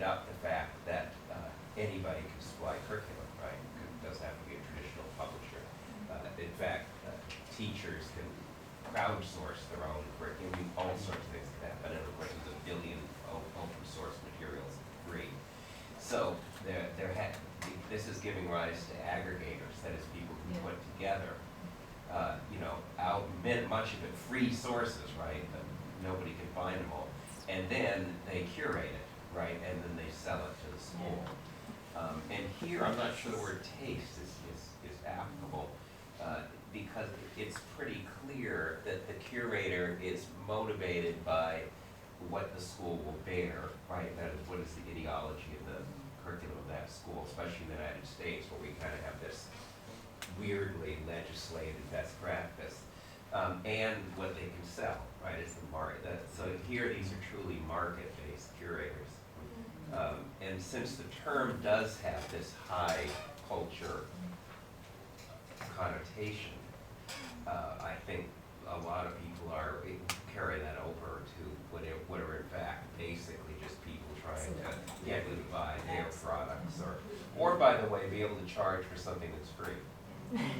up the fact that anybody can supply curriculum, right? It doesn't have to be a traditional publisher. In fact, teachers can crowdsource their own curriculum. All sorts of things can happen. And of course, there's a billion open source materials free. So this is giving rise to aggregators. That is, people who put together, much of it free sources, right? But nobody can find them all. And then they curate it, right? And then they sell it to the school. And here, I'm not sure the word taste is applicable, because it's pretty clear that the curator is motivated by what the school will bear, right? That is, what is the ideology of the curriculum of that school, especially in the United States, where we kind of have this weirdly legislated best practice, and what they can sell, right? Is the market. So here, these are truly market-based curators. And since the term does have this high culture connotation, I think a lot of people carry that over to what are in fact basically just people trying to get you to buy their products, or by the way, be able to charge for something that's free.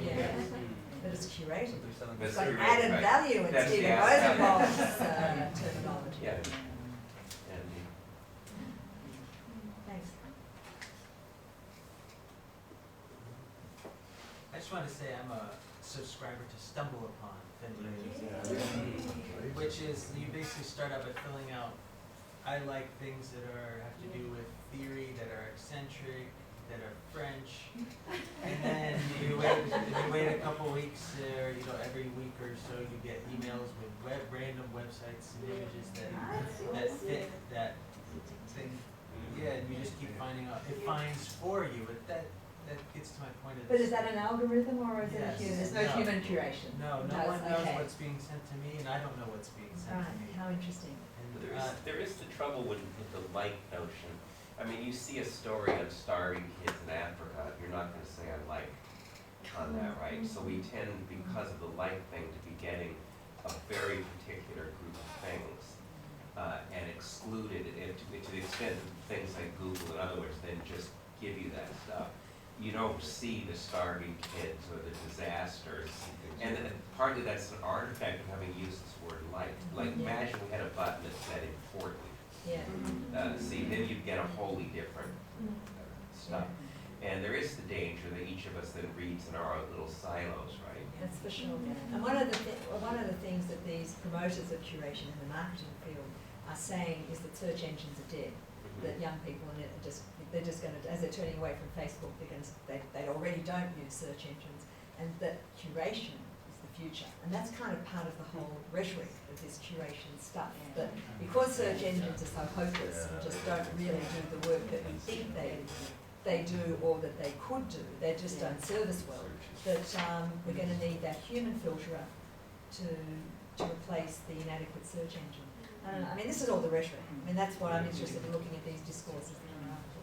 Yeah, but it's curated. But It's like curated, added right. value in That's the Stephen added Rosenbaum's terminology. Yeah. Thanks. I just want to say I'm a subscriber to Stumble Upon, which is you basically start out by filling out. I like things that have to do with theory, that are eccentric, that are French, and then you wait a couple weeks, or every week or so you get emails with random websites and images that fit that thing. Yeah, and you just keep finding out. It finds for you. That gets to my point of. But is that an algorithm or is it a Yes. human? There's no human curation. No one knows what's being sent to me, and I don't know what's being sent to me. Right, how interesting. And, There is the trouble with the like notion. I mean, you see a story of starving kids in Africa, you're not going to say I like on that, right? So we tend, because of the like thing, to be getting a very particular group of things and excluded it to the extent that things like Google, in other words, then just give you that stuff. You don't see the starving kids or the disasters. And partly that's an artifact of having used this word like. Like, imagine we had a button that said important. Yeah. See, then you'd get a wholly different stuff. And there is the danger that each of us then reads in our own little silos, right? That's for sure. And one of the things that these promoters of curation in the marketing field are saying is that search engines are dead. That young people they're just going to, as they're turning away from Facebook, they already don't use search engines, and that curation is the future. And that's kind of part of the whole rhetoric of this curation stuff. That because search engines are so hopeless and just don't really do the work that we think they do or that they could do, they just don't serve us well, that we're going to need that human filterer to replace the inadequate search engine. I mean, this is all the rhetoric. I mean, that's what I'm interested in looking at these discourses that are after.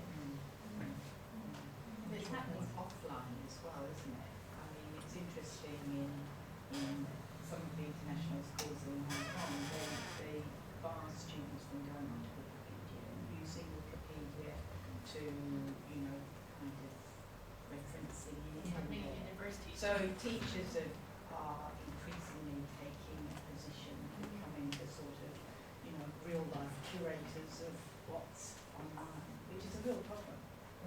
It's happening offline as well, isn't it? I mean, it's interesting in some of the international schools in Hong Kong, they bar students from going onto Wikipedia and using Wikipedia to, kind of referencing it. So teachers are increasingly taking a position and becoming the sort of, real life curators of what's online, which is a real problem.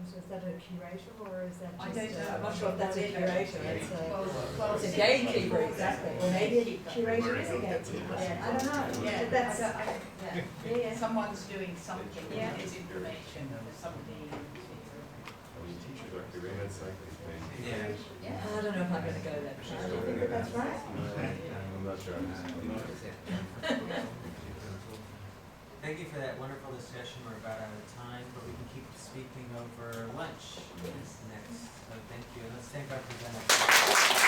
So is that a curator or is that I just, don't know. I'm not sure if that's a curator. It's a Well, gatekeeper, exactly. Or maybe a curator is a gatekeeper. I don't know. Yeah, But that's, yeah. Someone's doing something with this information for somebody in particular. Teachers are curators, like yeah. I don't know if I'm going to go that far. Do you think that that's right? I'm not sure. Thank you for that wonderful discussion. We're about out of time, but we can keep speaking over lunch next. So thank you. And let's thank our presenters.